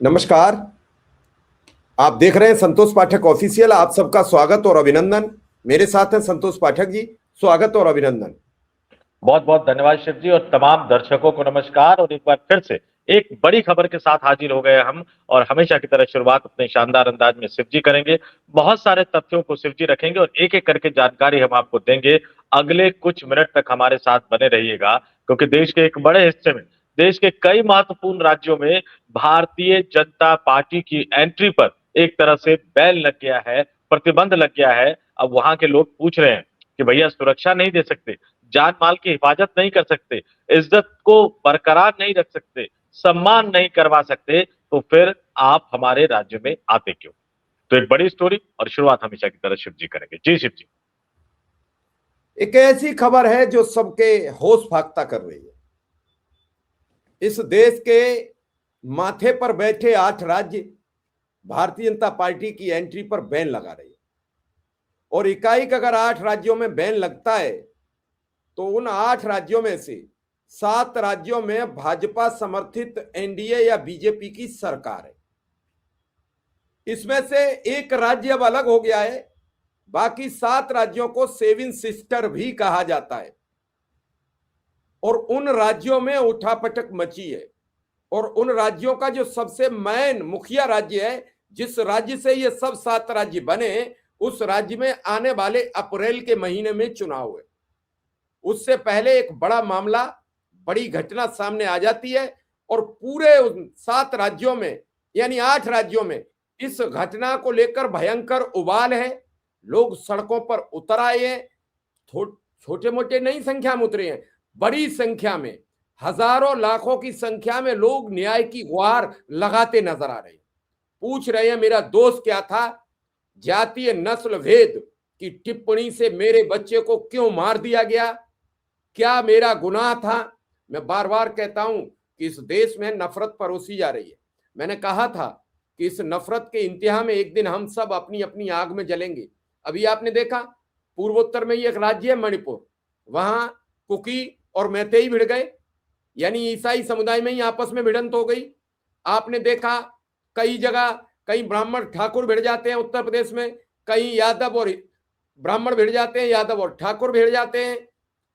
नमस्कार। आप देख रहे हैं संतोष पाठक ऑफिशियल। आप सबका स्वागत और अभिनंदन। मेरे साथ हैं संतोष पाठक जी। स्वागत और अभिनंदन। बहुत बहुत धन्यवाद शिव जी, और तमाम दर्शकों को नमस्कार। और एक बार फिर से एक बड़ी खबर के साथ हाजिर हो गए हम, और हमेशा की तरह शुरुआत अपने शानदार अंदाज में शिव जी करेंगे। बहुत सारे तथ्यों को शिव जी रखेंगे और एक एक करके जानकारी हम आपको देंगे। अगले कुछ मिनट तक हमारे साथ बने रहिएगा, क्योंकि देश के एक बड़े हिस्से में, देश के कई महत्वपूर्ण राज्यों में भारतीय जनता पार्टी की एंट्री पर एक तरह से बैन लग गया है, प्रतिबंध लग गया है। अब वहां के लोग पूछ रहे हैं कि भैया सुरक्षा नहीं दे सकते, जान माल की हिफाजत नहीं कर सकते, इज्जत को बरकरार नहीं रख सकते, सम्मान नहीं करवा सकते, तो फिर आप हमारे राज्य में आते क्यों? तो एक बड़ी स्टोरी, और शुरुआत हमेशा की तरह शिव जी करेंगे। जी शिव जी। एक ऐसी खबर है जो सबके होश फाख्ता कर रही है। इस देश के माथे पर बैठे 8 राज्य भारतीय जनता पार्टी की एंट्री पर बैन लगा रही है। और इकाई का अगर 8 राज्यों में बैन लगता है तो उन 8 राज्यों में से 7 राज्यों में भाजपा समर्थित एनडीए या बीजेपी की सरकार है। इसमें से एक राज्य अब अलग हो गया है। बाकी 7 राज्यों को सेवन सिस्टर भी कहा जाता है। और उन राज्यों में उठापटक मची है। और उन राज्यों का जो सबसे मेन मुखिया राज्य है, जिस राज्य से ये सब 7 राज्य बने, उस राज्य में आने वाले अप्रैल के महीने में चुनाव है। उससे पहले एक बड़ा मामला, बड़ी घटना सामने आ जाती है और पूरे 7 राज्यों में यानी 8 राज्यों में इस घटना को लेकर भयंकर उबाल है। लोग सड़कों पर उतर आए हैं। छोटे मोटे नहीं संख्या में उतरे हैं, बड़ी संख्या में, हजारों लाखों की संख्या में लोग न्याय की गुहार लगाते नजर आ रहे हैं। पूछ रहे हैं मेरा दोष क्या था, जातीय नस्ल भेद की टिप्पणी से मेरे बच्चे को क्यों मार दिया गया, क्या मेरा गुनाह था। मैं बार बार कहता हूं कि इस देश में नफरत परोसी जा रही है। मैंने कहा था कि इस नफरत के इंतहा में एक दिन हम सब अपनी अपनी आग में जलेंगे। अभी आपने देखा पूर्वोत्तर में ही एक राज्य है मणिपुर, वहां कुकी और मैतेई भिड़ गए, यानी ईसाई समुदाय में ही आपस में भिड़ंत हो गई। आपने देखा कई जगह कहीं ब्राह्मण ठाकुर भिड़ जाते हैं उत्तर प्रदेश में, कहीं यादव और ब्राह्मण भिड़ जाते हैं, यादव और ठाकुर भिड़ जाते हैं।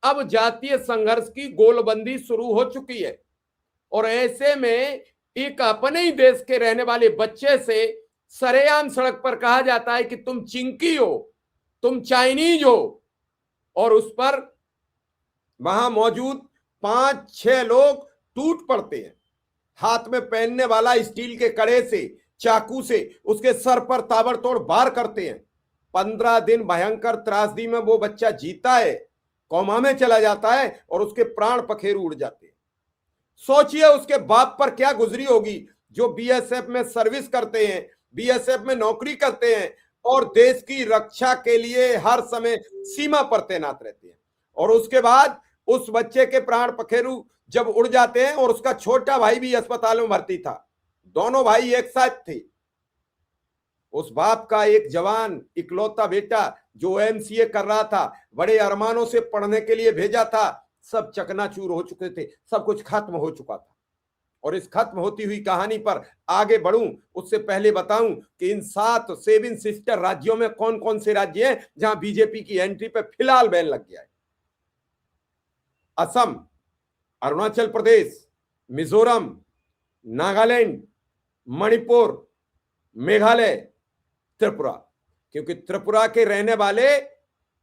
अब जातीय संघर्ष की गोलबंदी शुरू हो चुकी है। और ऐसे में एक अपने ही देश के रहने वाले बच्चे से सरेआम सड़क पर कहा जाता है कि तुम चिंकी हो, तुम चाइनीज हो। और उस पर वहां मौजूद 5-6 लोग टूट पड़ते हैं। हाथ में पहनने वाला स्टील के कड़े से, चाकू से उसके सर पर ताबड़तोड़ वार करते हैं। 15 दिन भयंकर त्रासदी में वो बच्चा जीता है, कोमा में चला जाता है और उसके प्राण पखेरु उड़ जाते हैं। सोचिए उसके बाप पर क्या गुजरी होगी, जो बीएसएफ में सर्विस करते हैं, बीएसएफ में नौकरी करते हैं और देश की रक्षा के लिए हर समय सीमा पर तैनात रहते हैं। और उसके बाद उस बच्चे के प्राण पखेरु जब उड़ जाते हैं, और उसका छोटा भाई भी अस्पताल में भर्ती था, दोनों भाई एक साथ थे। उस बाप का एक जवान इकलौता बेटा जो एमसीए कर रहा था, बड़े अरमानों से पढ़ने के लिए भेजा था, सब चकनाचूर हो चुके थे, सब कुछ खत्म हो चुका था। और इस खत्म होती हुई कहानी पर आगे बढ़ूं उससे पहले बताऊं कि इन 7 सेवन सिस्टर राज्यों में कौन कौन से राज्य हैं जहां बीजेपी की एंट्री पर फिलहाल बैन लग गया है। असम, अरुणाचल प्रदेश, मिजोरम, नागालैंड, मणिपुर, मेघालय, त्रिपुरा। क्योंकि त्रिपुरा के रहने वाले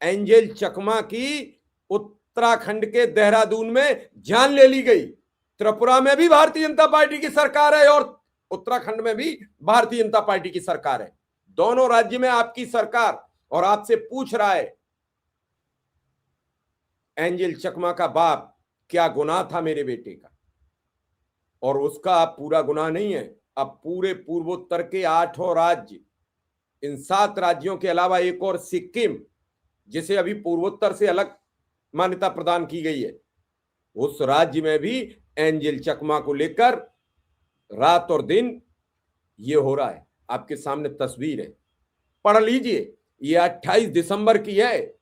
एंजेल चकमा की उत्तराखंड के देहरादून में जान ले ली गई। त्रिपुरा में भी भारतीय जनता पार्टी की सरकार है और उत्तराखंड में भी भारतीय जनता पार्टी की सरकार है। दोनों राज्य में आपकी सरकार, और आपसे पूछ रहा है एंजेल चकमा का बाप, क्या गुनाह था मेरे बेटे का। और उसका अब पूरा गुनाह नहीं है, अब पूरे पूर्वोत्तर के 8 राज्य, इन 7 राज्यों के अलावा एक और सिक्किम, जिसे अभी पूर्वोत्तर से अलग मान्यता प्रदान की गई है, उस राज्य में भी एंजेल चकमा को लेकर रात और दिन ये हो रहा है। आपके सामने तस्वीर है, पढ़ लीजिए। ये 28 दिसंबर की है।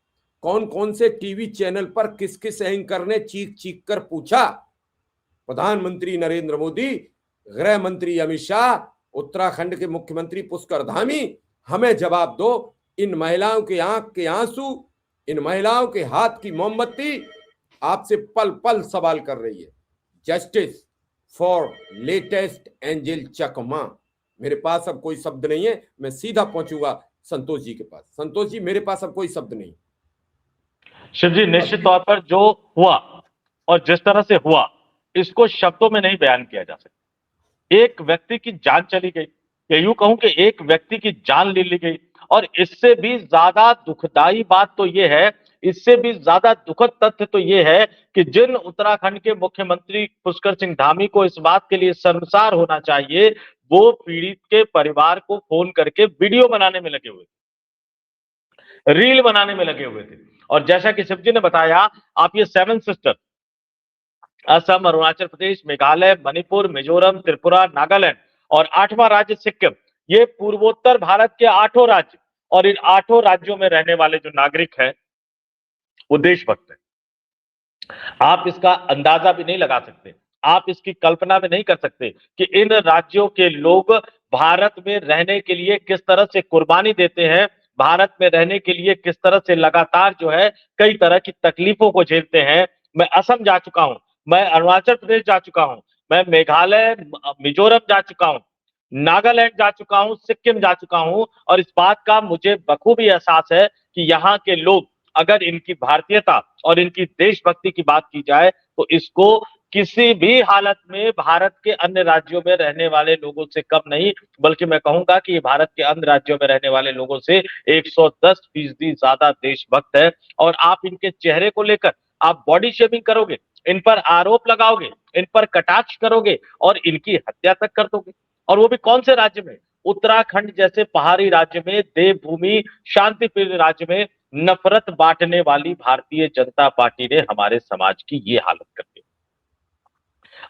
कौन कौन से टीवी चैनल पर किस किस एंकर ने चीख चीख कर पूछा, प्रधानमंत्री नरेंद्र मोदी गृह मंत्री अमित शाह, उत्तराखंड के मुख्यमंत्री पुष्कर धामी, हमें जवाब दो। इन महिलाओं के आंख के आंसू, इन महिलाओं के हाथ की मोमबत्ती आपसे पल पल सवाल कर रही है। जस्टिस फॉर लेटेस्ट एंजल चकमा। मेरे पास अब कोई शब्द नहीं है, मैं सीधा पहुंचूंगा संतोष जी के पास। संतोष जी, मेरे पास अब कोई शब्द नहीं। शिव जी, निश्चित तौर पर जो हुआ और जिस तरह से हुआ, इसको शब्दों में नहीं बयान किया जा सकता। एक व्यक्ति की जान चली गई, या यूं कहूं कि एक व्यक्ति की जान ले ली गई। और इससे भी ज्यादा दुखदाई बात तो यह है, इससे भी ज्यादा दुखद तथ्य तो यह है कि जिन उत्तराखंड के मुख्यमंत्री पुष्कर सिंह धामी को इस बात के लिए शर्मसार होना चाहिए, वो पीड़ित के परिवार को फोन करके वीडियो बनाने में लगे हुए थे, रील बनाने में लगे हुए थे। और जैसा कि शिव जी ने बताया, आप ये 7 सिस्टर, असम, अरुणाचल प्रदेश, मेघालय, मणिपुर, मिजोरम, त्रिपुरा, नागालैंड और 8वां राज्य सिक्किम, ये पूर्वोत्तर भारत के 8 राज्य, और इन 8 राज्यों में रहने वाले जो नागरिक हैं वो देशभक्त हैं। आप इसका अंदाजा भी नहीं लगा सकते, आप इसकी कल्पना भी नहीं कर सकते कि इन राज्यों के लोग भारत में रहने के लिए किस तरह से कुर्बानी देते हैं, भारत में रहने के लिए किस तरह से लगातार जो है कई तरह की तकलीफों को झेलते हैं। मैं असम जा चुका हूं, मैं अरुणाचल प्रदेश जा चुका हूं, मैं मेघालय, मिजोरम जा चुका हूं, नागालैंड जा चुका हूं, सिक्किम जा चुका हूं, और इस बात का मुझे बखूबी एहसास है कि यहाँ के लोग, अगर इनकी भारतीयता और इनकी देशभक्ति की बात की जाए, तो इसको किसी भी हालत में भारत के अन्य राज्यों में रहने वाले लोगों से कम नहीं, बल्कि मैं कहूंगा कि ये भारत के अन्य राज्यों में रहने वाले लोगों से 110% ज्यादा देशभक्त है। और आप इनके चेहरे को लेकर आप बॉडी शेमिंग करोगे, इन पर आरोप लगाओगे, इन पर कटाक्ष करोगे और इनकी हत्या तक कर दोगे। और वो भी कौन से राज्य में? उत्तराखंड जैसे पहाड़ी राज्य में, देवभूमि, शांतिप्रिय राज्य में नफरत बांटने वाली भारतीय जनता पार्टी ने हमारे समाज की ये हालत कर दी।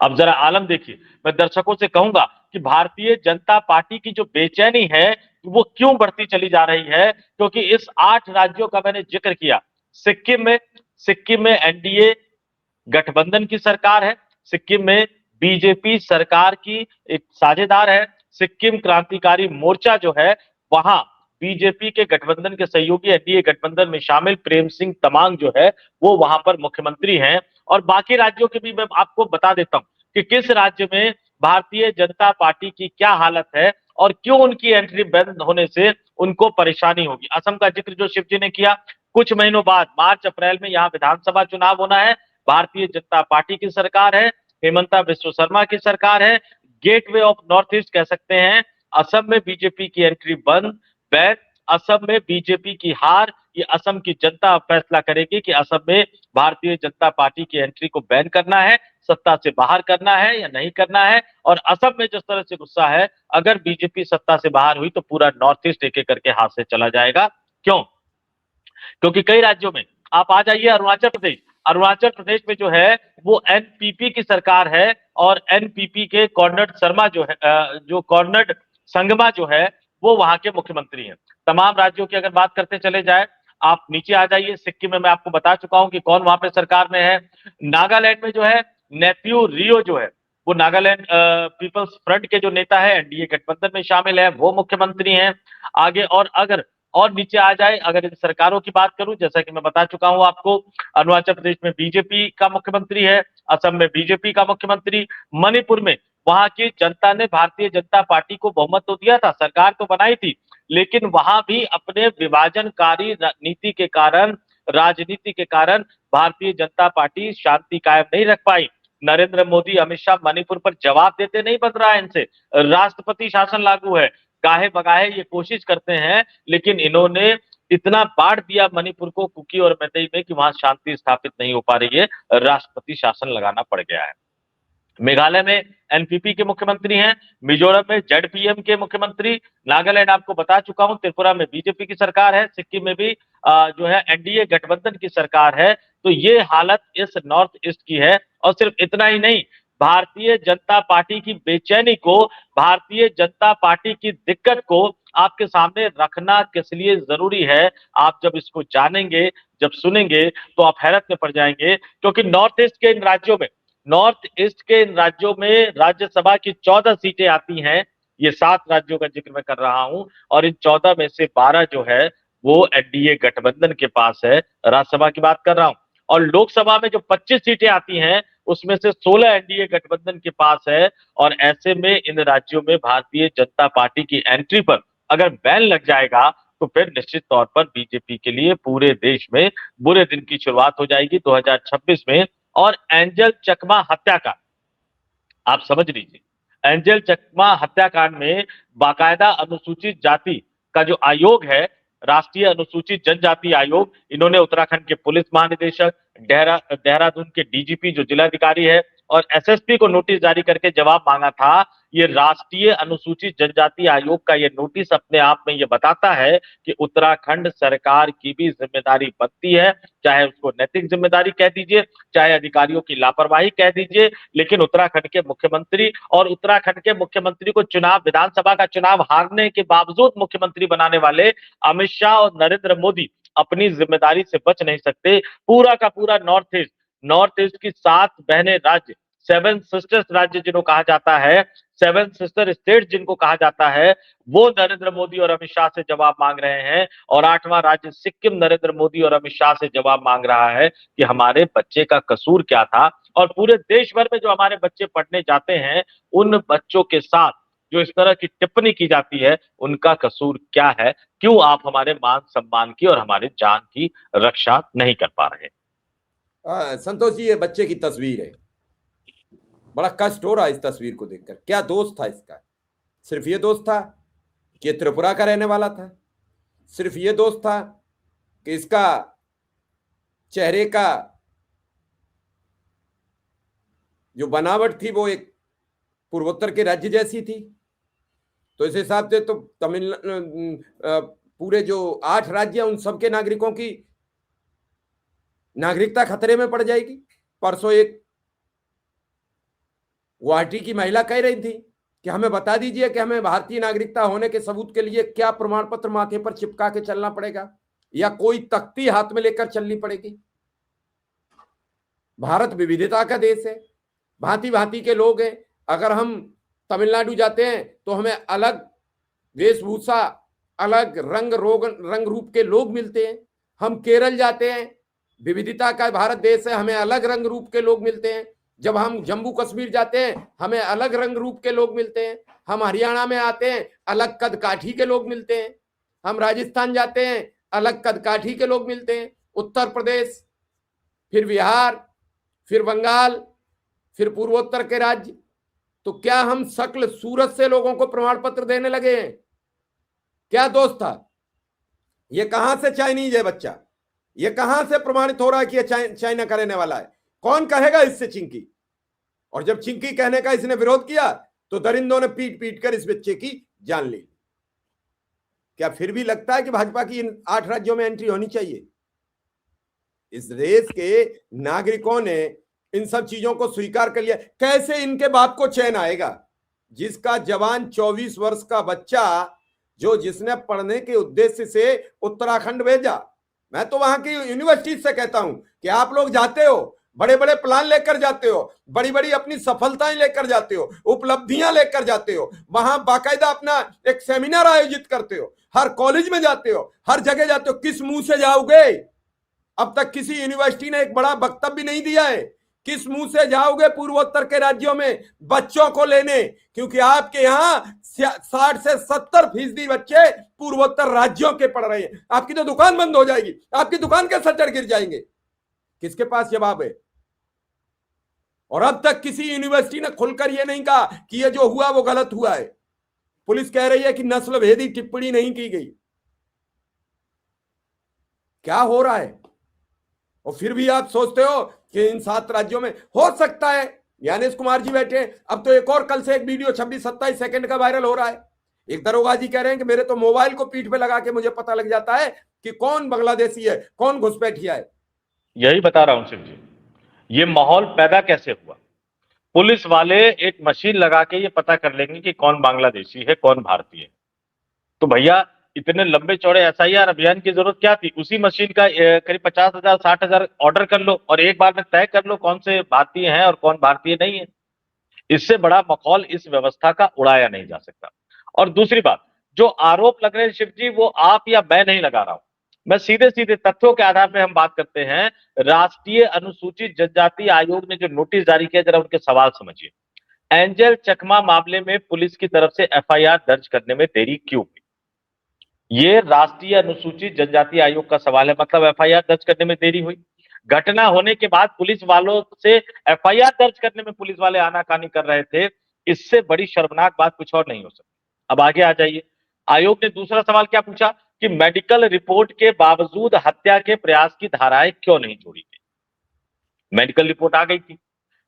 अब जरा आलम देखिए, मैं दर्शकों से कहूंगा कि भारतीय जनता पार्टी की जो बेचैनी है वो क्यों बढ़ती चली जा रही है, क्योंकि इस 8 राज्यों का मैंने जिक्र किया। सिक्किम में एनडीए गठबंधन की सरकार है, सिक्किम में बीजेपी सरकार की एक साझेदार है। सिक्किम क्रांतिकारी मोर्चा जो है, वहां बीजेपी के गठबंधन के सहयोगी एनडीए गठबंधन में शामिल प्रेम सिंह तमांग जो है वो वहां पर मुख्यमंत्री हैं। और बाकी राज्यों के भी मैं आपको बता देता हूं कि किस राज्य में भारतीय जनता पार्टी की क्या हालत है और क्यों उनकी एंट्री बंद होने से उनको परेशानी होगी। असम का जिक्र जो शिव जी ने किया, कुछ महीनों बाद मार्च अप्रैल में यहाँ विधानसभा चुनाव होना है, भारतीय जनता पार्टी की सरकार है, हेमंता बिस्व शर्मा की सरकार है, गेटवे ऑफ नॉर्थ ईस्ट कह सकते हैं। असम में बीजेपी की एंट्री बंद, बैन, असम में बीजेपी की हार, ये असम की जनता फैसला करेगी कि असम में भारतीय जनता पार्टी की एंट्री को बैन करना है, सत्ता से बाहर करना है या नहीं करना है। और असम में जिस तरह से गुस्सा है, अगर बीजेपी सत्ता से बाहर हुई तो पूरा नॉर्थ ईस्ट एक एक करके हाथ से चला जाएगा। क्यों? क्योंकि कई राज्यों में, आप आ जाइए अरुणाचल प्रदेश में जो है वो एनपीपी की सरकार है, और एनपीपी के कॉर्नड शर्मा जो है, जो कॉर्नड संगमा जो है वो वहां के मुख्यमंत्री हैं। तमाम राज्यों की अगर बात करते चले जाए, आप नीचे आ जाइए, सिक्किम में मैं आपको बता चुका हूं कि कौन वहां पे सरकार में है। नागालैंड में जो है नेफ्यू रियो जो है, वो नागालैंड पीपल्स फ्रंट के जो नेता है, एनडीए गठबंधन में शामिल है, वो मुख्यमंत्री हैं। आगे और अगर और नीचे आ जाए, अगर इन सरकारों की बात करूं, जैसा कि मैं बता चुका हूं आपको, अरुणाचल प्रदेश में बीजेपी का मुख्यमंत्री है, असम में बीजेपी का मुख्यमंत्री, मणिपुर में वहां की जनता ने भारतीय जनता पार्टी को बहुमत तो दिया था, सरकार तो बनाई थी, लेकिन वहां भी अपने विभाजनकारी नीति के कारण, राजनीति के कारण भारतीय जनता पार्टी शांति कायम नहीं रख पाई। नरेंद्र मोदी, अमित शाह मणिपुर पर जवाब देते नहीं बन रहा है इनसे, राष्ट्रपति शासन लागू है, गाहे बगाहे ये कोशिश करते हैं, लेकिन इन्होंने इतना बांट दिया मणिपुर को कुकी और मैतेई में कि वहां शांति स्थापित नहीं हो पा रही है, राष्ट्रपति शासन लगाना पड़ गया है। मेघालय में एनपीपी के मुख्यमंत्री हैं, मिजोरम में जेडपीएम के मुख्यमंत्री, नागालैंड आपको बता चुका हूं, त्रिपुरा में बीजेपी की सरकार है, सिक्किम में भी जो है एनडीए गठबंधन की सरकार है। तो ये हालत इस नॉर्थ ईस्ट की है। और सिर्फ इतना ही नहीं, भारतीय जनता पार्टी की बेचैनी को, भारतीय जनता पार्टी की दिक्कत को आपके सामने रखना किस लिए जरूरी है, आप जब इसको जानेंगे, जब सुनेंगे, तो आप हैरत में पड़ जाएंगे। क्योंकि नॉर्थ ईस्ट के इन राज्यों में नॉर्थ ईस्ट के इन राज्यों में राज्यसभा की 14 सीटें आती हैं। ये 7 राज्यों का जिक्र मैं कर रहा हूं, और इन 14 में से 12 जो है वो एनडीए गठबंधन के पास है। राज्यसभा की बात कर रहा हूं। और लोकसभा में जो 25 सीटें आती हैं उसमें से 16 एनडीए गठबंधन के पास है। और ऐसे में इन राज्यों में भारतीय जनता पार्टी की एंट्री पर अगर बैन लग जाएगा तो फिर निश्चित तौर पर बीजेपी के लिए पूरे देश में बुरे दिन की शुरुआत हो जाएगी 2026 में। और एंजल चकमा हत्याकांड आप समझ लीजिए, एंजल चकमा हत्याकांड में बाकायदा अनुसूचित जाति का जो आयोग है, राष्ट्रीय अनुसूचित जनजाति आयोग, इन्होंने उत्तराखंड के पुलिस महानिदेशक, देहरादून के डीजीपी जो जिलाधिकारी है और एसएसपी को नोटिस जारी करके जवाब मांगा था। ये राष्ट्रीय अनुसूचित जनजाति आयोग का ये नोटिस अपने आप में ये बताता है कि उत्तराखंड सरकार की भी जिम्मेदारी बनती है, चाहे उसको नैतिक जिम्मेदारी कह दीजिए, चाहे अधिकारियों की लापरवाही कह दीजिए, लेकिन उत्तराखंड के मुख्यमंत्री और उत्तराखंड के मुख्यमंत्री को चुनाव, विधानसभा का चुनाव हारने के बावजूद मुख्यमंत्री बनाने वाले अमित शाह और नरेंद्र मोदी अपनी जिम्मेदारी से बच नहीं सकते। पूरा का पूरा नॉर्थ ईस्ट की 7 बहने राज्य, 7 सिस्टर्स राज्य जिनको कहा जाता है, 7 सिस्टर स्टेट जिनको कहा जाता है, वो नरेंद्र मोदी और अमित शाह से जवाब मांग रहे हैं। और 8वां राज्य सिक्किम नरेंद्र मोदी और अमित शाह से जवाब मांग रहा है कि हमारे बच्चे का कसूर क्या था। और पूरे देश भर में जो हमारे बच्चे पढ़ने जाते हैं, उन बच्चों के साथ जो इस तरह की टिप्पणी की जाती है, उनका कसूर क्या है? क्यों आप हमारे मान सम्मान की और हमारे जान की रक्षा नहीं कर पा रहे? संतोष जी, ये बच्चे की तस्वीर है, बड़ा कष्ट हो रहा है इस तस्वीर को देखकर। क्या दोस्त था इसका? सिर्फ ये दोस्त था कि त्रिपुरा का रहने वाला था? सिर्फ ये दोस्त था कि इसका चेहरे का जो बनावट थी वो एक पूर्वोत्तर के राज्य जैसी थी? तो इस हिसाब से तो पूरे जो 8 राज्य उन सबके नागरिकों की नागरिकता खतरे में पड़ जाएगी। परसों एक गुवाहाटी की महिला कह रही थी कि हमें बता दीजिए कि हमें भारतीय नागरिकता होने के सबूत के लिए क्या प्रमाण पत्र माथे पर चिपका के चलना पड़ेगा या कोई तख्ती हाथ में लेकर चलनी पड़ेगी। भारत विविधता का देश है, भांति भांति के लोग हैं। अगर हम तमिलनाडु जाते हैं तो हमें अलग वेशभूषा, अलग रंग रूप के लोग मिलते हैं। हम केरल जाते हैं, विविधता का भारत देश है, हमें अलग रंग रूप के लोग मिलते हैं। जब हम जम्मू कश्मीर जाते हैं हमें अलग रंग रूप के लोग मिलते हैं। हम हरियाणा में आते हैं, अलग कद काठी के लोग मिलते हैं। हम राजस्थान जाते हैं, अलग कद काठी के लोग मिलते हैं। उत्तर प्रदेश, फिर बिहार, फिर बंगाल, फिर पूर्वोत्तर के राज्य। तो क्या हम शक्ल सूरत से लोगों को प्रमाण पत्र देने लगे हैं? क्या दोस्त था ये? कहां से चाइनीज है बच्चा? ये कहां से प्रमाणित हो रहा है कि ये चाइना का रहने वाला है? कौन कहेगा इससे चिंकी? और जब चिंकी कहने का इसने विरोध किया तो दरिंदों ने पीट पीट कर इस बच्चे की जान ली। क्या फिर भी लगता है कि भाजपा की इन 8 राज्यों में एंट्री होनी चाहिए? इस देश के नागरिकों ने इन सब चीजों को स्वीकार कर लिया। कैसे इनके बाप को चैन आएगा? जिसका जवान 24 वर्ष का बच्चा, जो जिसने पढ़ने के उद्देश्य से उत्तराखंड भेजा। मैं तो वहां की यूनिवर्सिटी से कहता हूं कि आप लोग जाते हो, बड़े बड़े प्लान लेकर जाते हो, बड़ी बड़ी अपनी सफलताएं लेकर जाते हो, उपलब्धियां लेकर जाते हो, वहां बाकायदा अपना एक सेमिनार आयोजित करते हो, हर कॉलेज में जाते हो, हर जगह जाते हो। किस मुंह से जाओगे? अब तक किसी यूनिवर्सिटी ने एक बड़ा वक्तव्य नहीं दिया है। किस मुंह से जाओगे पूर्वोत्तर के राज्यों में बच्चों को लेने? क्योंकि आपके यहां 60 से 70% बच्चे पूर्वोत्तर राज्यों के पढ़ रहे हैं। आपकी तो दुकान बंद हो जाएगी, आपकी दुकान के शटर गिर जाएंगे। किसके पास जवाब है? और अब तक किसी यूनिवर्सिटी ने खुलकर यह नहीं कहा कि यह जो हुआ वो गलत हुआ है। पुलिस कह रही है कि नस्ल भेदी टिप्पणी नहीं की गई। क्या हो रहा है? और फिर भी आप सोचते हो कि इन 7 राज्यों में हो सकता है। ज्ञानेश कुमार जी बैठे, अब तो एक और कल से एक वीडियो 26-27 सेकंड का वायरल हो रहा है। एक दरोगा जी कह रहे हैं कि मेरे तो मोबाइल को पीठ पे लगा के मुझे पता लग जाता है कि कौन बांग्लादेशी है, कौन घुसपैठिया है। यही बता रहा हूं शिव जी, ये माहौल पैदा कैसे हुआ? पुलिस वाले एक मशीन लगा के ये पता कर लेंगे कि कौन बांग्लादेशी है, कौन भारतीय है। तो भैया इतने लंबे चौड़े एसआईआर अभियान की जरूरत क्या थी? उसी मशीन का करीब 50,000 60,000 ऑर्डर कर लो और एक बार में तय कर लो कौन से भारतीय हैं और कौन भारतीय नहीं है। इससे बड़ा मखौल इस व्यवस्था का उड़ाया नहीं जा सकता। और दूसरी बात, जो आरोप लग रहे हैं शिव जी, वो आप या मैं नहीं लगा रहा हूं, मैं सीधे सीधे तथ्यों के आधार पर हम बात करते हैं। राष्ट्रीय अनुसूचित जनजाति आयोग ने जो नोटिस जारी किया, जरा उनके सवाल समझिए। एंजल चकमा मामले में पुलिस की तरफ से एफआईआर दर्ज करने में देरी क्यों हुई? ये राष्ट्रीय अनुसूचित जनजाति आयोग का सवाल है, मतलब एफआईआर दर्ज करने में देरी हुई। घटना होने के बाद पुलिस वालों से एफआईआर दर्ज करने में पुलिस वाले आनाकानी कर रहे थे। इससे बड़ी शर्मनाक बात कुछ और नहीं हो सकती। अब आगे आ जाइए। आयोग ने दूसरा सवाल क्या पूछा कि मेडिकल रिपोर्ट के बावजूद हत्या के प्रयास की धाराएं क्यों नहीं जोड़ी गई? मेडिकल रिपोर्ट आ गई थी,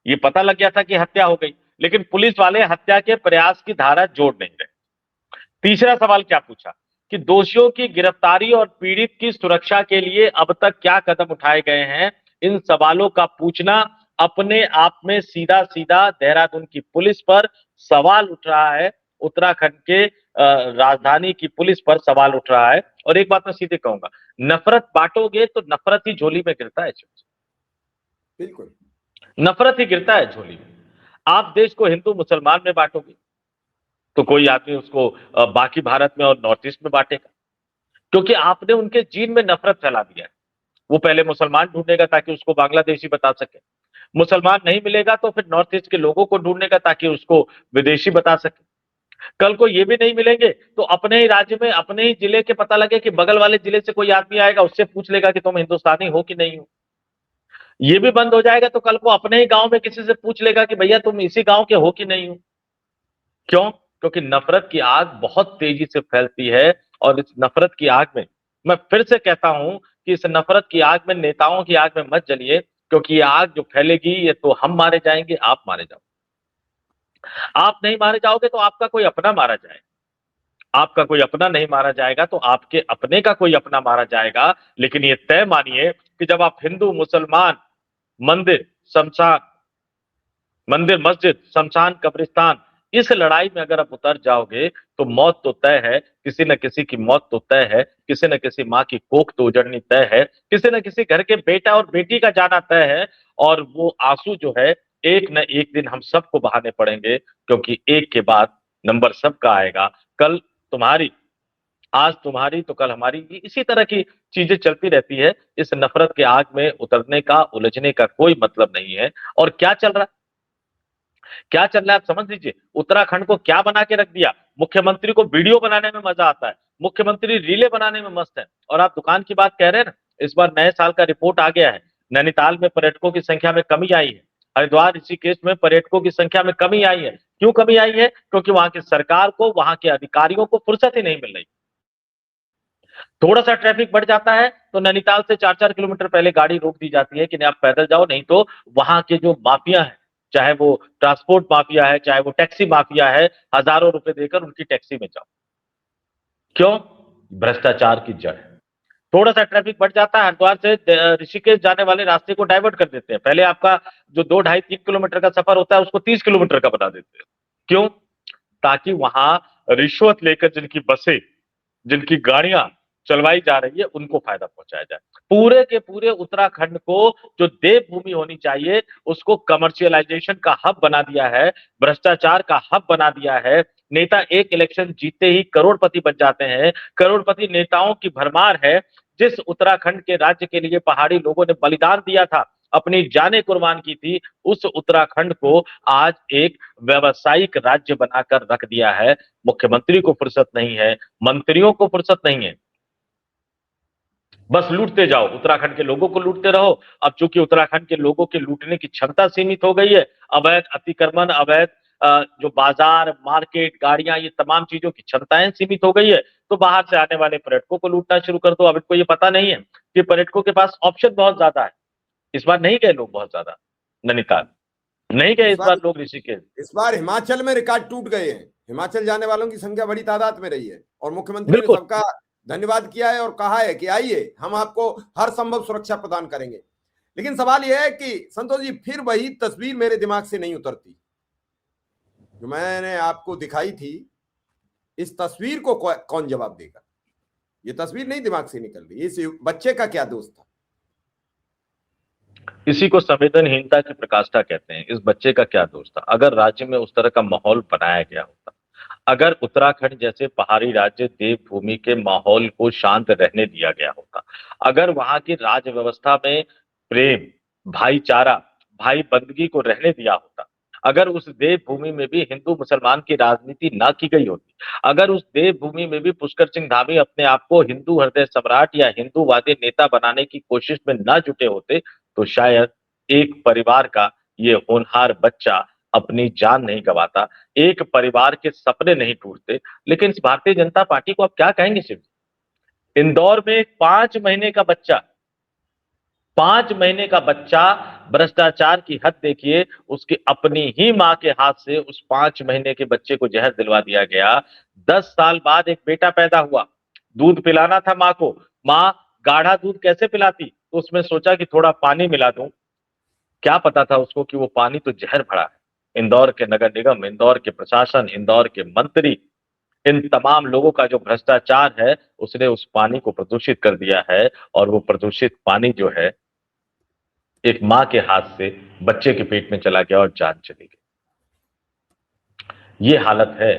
ये पता लग गया था कि हत्या हो गई, लेकिन पुलिस वाले हत्या के प्रयास की धारा जोड़ नहीं रहे। तीसरा सवाल क्या पूछा कि दोषियों की गिरफ्तारी और पीड़ित की सुरक्षा के लिए अब तक क्या कदम उठाए गए हैं? इन सवालों का पूछना अपने आप में सीधा सीधा देहरादून की पुलिस पर सवाल उठ रहा है, उत्तराखंड के राजधानी की पुलिस पर सवाल उठ रहा है। और एक बात मैं सीधे कहूंगा, नफरत बांटोगे तो नफरत ही झोली में गिरता है। बिल्कुल, नफरत ही गिरता है झोली में। आप देश को हिंदू मुसलमान में बांटोगे तो कोई आदमी उसको बाकी भारत में और नॉर्थ ईस्ट में बांटेगा, क्योंकि आपने उनके जीन में नफरत फैला दिया है। वो पहले मुसलमान ढूंढेगा ताकि उसको बांग्लादेशी बता सके, मुसलमान नहीं मिलेगा तो फिर नॉर्थ ईस्ट के लोगों को ढूंढेगा ताकि उसको विदेशी बता सके। कल को ये भी नहीं मिलेंगे तो अपने ही राज्य में, अपने ही जिले के पता लगे कि बगल वाले जिले से कोई आदमी आएगा, उससे पूछ लेगा कि तुम हिंदुस्तानी हो कि नहीं हो। ये भी बंद हो जाएगा तो कल को अपने ही गांव में किसी से पूछ लेगा कि भैया तुम इसी गांव के हो कि नहीं हो। क्यों? क्योंकि नफरत की आग बहुत तेजी से फैलती है। और इस नफरत की आग में, मैं फिर से कहता हूं कि इस नफरत की आग में, नेताओं की आग में मत जलिए, क्योंकि ये आग जो फैलेगी, ये तो हम मारे जाएंगे, आप मारे जाओगे। आप नहीं मारे जाओगे तो आपका कोई अपना मारा जाएगा, आपका कोई अपना नहीं मारा जाएगा तो आपके अपने का कोई अपना मारा जाएगा। लेकिन ये तय मानिए कि जब आप हिंदू मुसलमान, मंदिर शमशान, मंदिर मस्जिद शमशान कब्रिस्तान, इस लड़ाई में अगर आप उतर जाओगे तो मौत तो तय है, किसी न किसी की मौत तो तय है, किसी न किसी माँ की कोख तो उजड़नी तय है, किसी न किसी घर के बेटा और बेटी का जाना तय है। और वो आंसू जो है एक न एक दिन हम सबको बहाने पड़ेंगे, क्योंकि एक के बाद नंबर सबका आएगा। कल तुम्हारी, आज तुम्हारी तो कल हमारी, इसी तरह की चीजें चलती रहती है। इस नफरत के आग में उतरने का, उलझने का कोई मतलब नहीं है। और क्या चल रहा है, क्या चल रहा है आप समझ लीजिए। उत्तराखंड को क्या बना के रख दिया। मुख्यमंत्री को वीडियो बनाने में मजा आता है, मुख्यमंत्री रीले बनाने में मस्त है। और आप दुकान की बात कह रहे हैं ना, इस बार नए साल का रिपोर्ट आ गया है। नैनीताल में पर्यटकों की संख्या में कमी आई है, हरिद्वार ऋषिकेश में पर्यटकों की संख्या में कमी आई है। क्यों कमी आई है? क्योंकि वहां की सरकार को, वहां के अधिकारियों को फुर्सत ही नहीं मिल रही। थोड़ा सा ट्रैफिक बढ़ जाता है तो नैनीताल से 4-4 किलोमीटर पहले गाड़ी रोक दी जाती है कि नहीं आप पैदल जाओ, नहीं तो वहां के जो माफिया है, चाहे वो ट्रांसपोर्ट माफिया है, चाहे वो टैक्सी माफिया है, हजारों रुपए देकर उनकी टैक्सी में जाओ। क्यों? भ्रष्टाचार की जड़ है। थोड़ा सा ट्रैफिक बढ़ जाता है, हरिद्वार से ऋषिकेश जाने वाले रास्ते को डाइवर्ट कर देते हैं। पहले आपका जो 2 ढाई 3 किलोमीटर का सफर होता है उसको 30 किलोमीटर का बना देते हैं। क्यों? ताकि वहां रिश्वत लेकर जिनकी बसें, जिनकी गाड़ियां चलवाई जा रही है, उनको फायदा पहुंचाया जाए। पूरे के पूरे उत्तराखंड को जो देवभूमि होनी चाहिए, उसको कमर्शियलाइजेशन का हब बना दिया है, भ्रष्टाचार का हब बना दिया है। नेता एक इलेक्शन जीतते ही करोड़पति बन जाते हैं, करोड़पति नेताओं की भरमार है। जिस उत्तराखंड के राज्य के लिए पहाड़ी लोगों ने बलिदान दिया था, अपनी जानें कुर्बान की थी, उस उत्तराखंड को आज एक व्यवसायिक राज्य बनाकर रख दिया है। मुख्यमंत्री को फुर्सत नहीं है, मंत्रियों को फुर्सत नहीं है, बस लूटते जाओ, उत्तराखंड के लोगों को लूटते रहो। अब चूंकि उत्तराखंड के लोगों के लूटने की क्षमता सीमित हो गई है, अवैध अतिक्रमण, अवैध जो बाजार, मार्केट, गाड़ियां, ये तमाम चीजों की क्षमताएं सीमित हो गई है, तो बाहर से आने वाले पर्यटकों को लूटना शुरू कर दो। अब इनको ये पता नहीं है कि पर्यटकों के पास ऑप्शन बहुत ज्यादा है। इस बार नहीं गए लोग बहुत ज्यादा नैनीताल, नहीं गए इस बार लोग ऋषिकेश। इस बार हिमाचल में रिकॉर्ड टूट गए हैं। हिमाचल जाने वालों की संख्या बड़ी तादाद में रही है और मुख्यमंत्री ने बिल्कुल, सबका धन्यवाद किया है और कहा है कि आइए, हम आपको हर संभव सुरक्षा प्रदान करेंगे। लेकिन सवाल यह है कि संतोष जी, फिर वही तस्वीर मेरे दिमाग से नहीं उतरती जो मैंने आपको दिखाई थी। इस तस्वीर को कौन जवाब देगा? ये तस्वीर नहीं दिमाग से निकल रही। इस बच्चे का क्या दोष था? इसी को संवेदनहीनता की प्रकाष्ठा कहते हैं। इस बच्चे का क्या दोष था? अगर राज्य में उस तरह का माहौल बनाया गया होता, अगर उत्तराखंड जैसे पहाड़ी राज्य देवभूमि के माहौल को शांत रहने दिया गया होता, अगर वहां की राज्य व्यवस्था में प्रेम, भाईचारा, भाई बंदगी को रहने दिया होता, अगर उस देवभूमि में भी हिंदू मुसलमान की राजनीति ना की गई होती, अगर उस देवभूमि में भी पुष्कर सिंह धामी अपने आप को हिंदू हृदय सम्राट या हिंदूवादी नेता बनाने की कोशिश में ना जुटे होते, तो शायद एक परिवार का ये होनहार बच्चा अपनी जान नहीं गंवाता, एक परिवार के सपने नहीं टूटते। लेकिन इस भारतीय जनता पार्टी को आप क्या कहेंगे? सिर्फ इंदौर में एक 5 महीने का बच्चा, 5 महीने का बच्चा, भ्रष्टाचार की हद देखिए, उसकी अपनी ही मां के हाथ से उस 5 महीने के बच्चे को जहर दिलवा दिया गया। 10 साल बाद एक बेटा पैदा हुआ, दूध पिलाना था मां को, मां गाढ़ा दूध कैसे पिलाती, तो उसमें सोचा कि थोड़ा पानी मिला दूं। क्या पता था उसको कि वो पानी तो जहर भरा है। इंदौर के नगर निगम, इंदौर के प्रशासन, इंदौर के मंत्री, इन तमाम लोगों का जो भ्रष्टाचार है, उसने उस पानी को प्रदूषित कर दिया है। और वो प्रदूषित पानी जो है, एक मां के हाथ से बच्चे के पेट में चला गया और जान चली गई। ये हालत है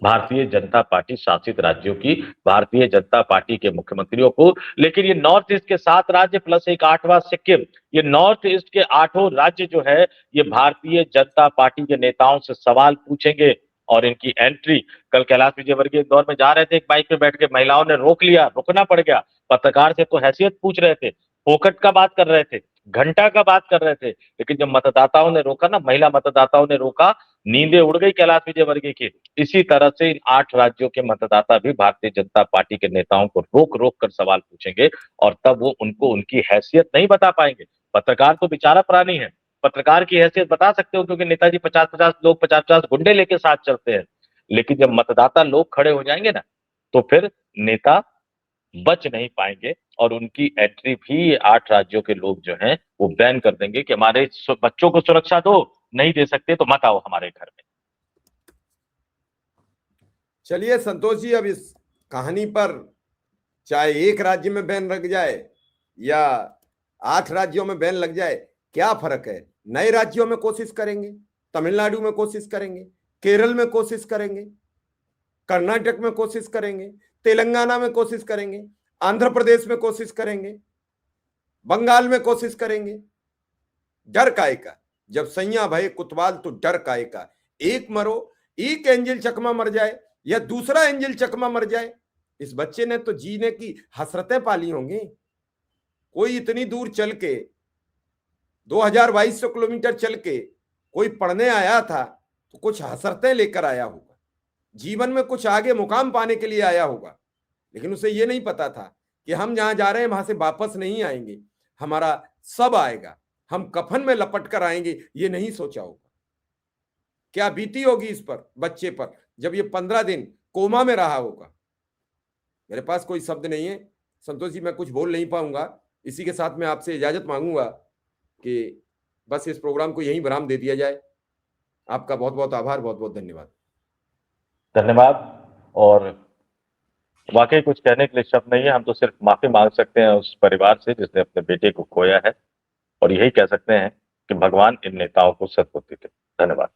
भारतीय जनता पार्टी शासित राज्यों की, भारतीय जनता पार्टी के मुख्यमंत्रियों को। लेकिन ये नॉर्थ ईस्ट के 7 राज्य प्लस एक 8वां सिक्किम, ये नॉर्थ ईस्ट के 8 राज्य जो है, ये भारतीय जनता पार्टी के नेताओं से सवाल पूछेंगे। और इनकी एंट्री, कल कैलाश विजयवर्गीय इंदौर में जा रहे थे, एक बाइक पे बैठ के महिलाओं ने रोक लिया, रुकना पड़ गया। पत्रकार से तो हैसियत पूछ रहे थे, फोकट का बात कर रहे थे, घंटा का बात कर रहे थे, लेकिन जब मतदाताओं ने रोका ना, महिला मतदाताओं ने रोका, नींदें उड़ गई कैलाश विजयवर्गीय की। इसी तरह से इन 8 राज्यों के मतदाता भी भारतीय जनता पार्टी के नेताओं को रोक रोक कर सवाल पूछेंगे, और तब वो उनको उनकी हैसियत नहीं बता पाएंगे। पत्रकार तो बेचारा प्राणी है, पत्रकार की हैसियत बता सकते हो, क्योंकि नेताजी 50-50 लोग, 50-50 गुंडे लेके साथ चलते हैं। लेकिन जब मतदाता लोग खड़े हो जाएंगे ना, तो फिर नेता बच नहीं पाएंगे, और उनकी एंट्री भी 8 राज्यों के लोग जो हैं वो बैन कर देंगे कि हमारे बच्चों को सुरक्षा दो, नहीं दे सकते तो मत आओ हमारे घर में। चलिए संतोष जी, अब इस कहानी पर चाहे एक राज्य में बैन लग जाए या 8 राज्यों में बैन लग जाए, क्या फर्क है? नए राज्यों में कोशिश करेंगे, तमिलनाडु में कोशिश करेंगे, केरल में कोशिश करेंगे, कर्नाटक में कोशिश करेंगे, तेलंगाना में कोशिश करेंगे, आंध्र प्रदेश में कोशिश करेंगे, बंगाल में कोशिश करेंगे। डर काहे का? जब सैया भय कुतवाल तो डर काहे का? एक मरो, एक एंजल चकमा मर जाए या दूसरा एंजल चकमा मर जाए, इस बच्चे ने तो जीने की हसरतें पाली होंगी। कोई इतनी दूर चल के 2200 किलोमीटर चल के कोई पढ़ने आया था, तो कुछ हसरतें लेकर आया होगा, जीवन में कुछ आगे मुकाम पाने के लिए आया होगा। लेकिन उसे यह नहीं पता था कि हम जहां जा रहे हैं वहां से वापस नहीं आएंगे, हमारा सब आएगा, हम कफन में लपट कर आएंगे, ये नहीं सोचा होगा। क्या बीती होगी इस पर, बच्चे पर, जब ये 15 दिन कोमा में रहा होगा। मेरे पास कोई शब्द नहीं है संतोष जी, मैं कुछ बोल नहीं पाऊंगा। इसी के साथ मैं आपसे इजाजत मांगूंगा कि बस इस प्रोग्राम को यहीं विराम दे दिया जाए। आपका बहुत बहुत आभार, बहुत बहुत धन्यवाद। धन्यवाद। और वाकई कुछ कहने के लिए शब्द नहीं है, हम तो सिर्फ माफी मांग सकते हैं उस परिवार से जिसने अपने बेटे को खोया है, और यही कह सकते हैं कि भगवान इन नेताओं को सद्बुद्धि दे। धन्यवाद।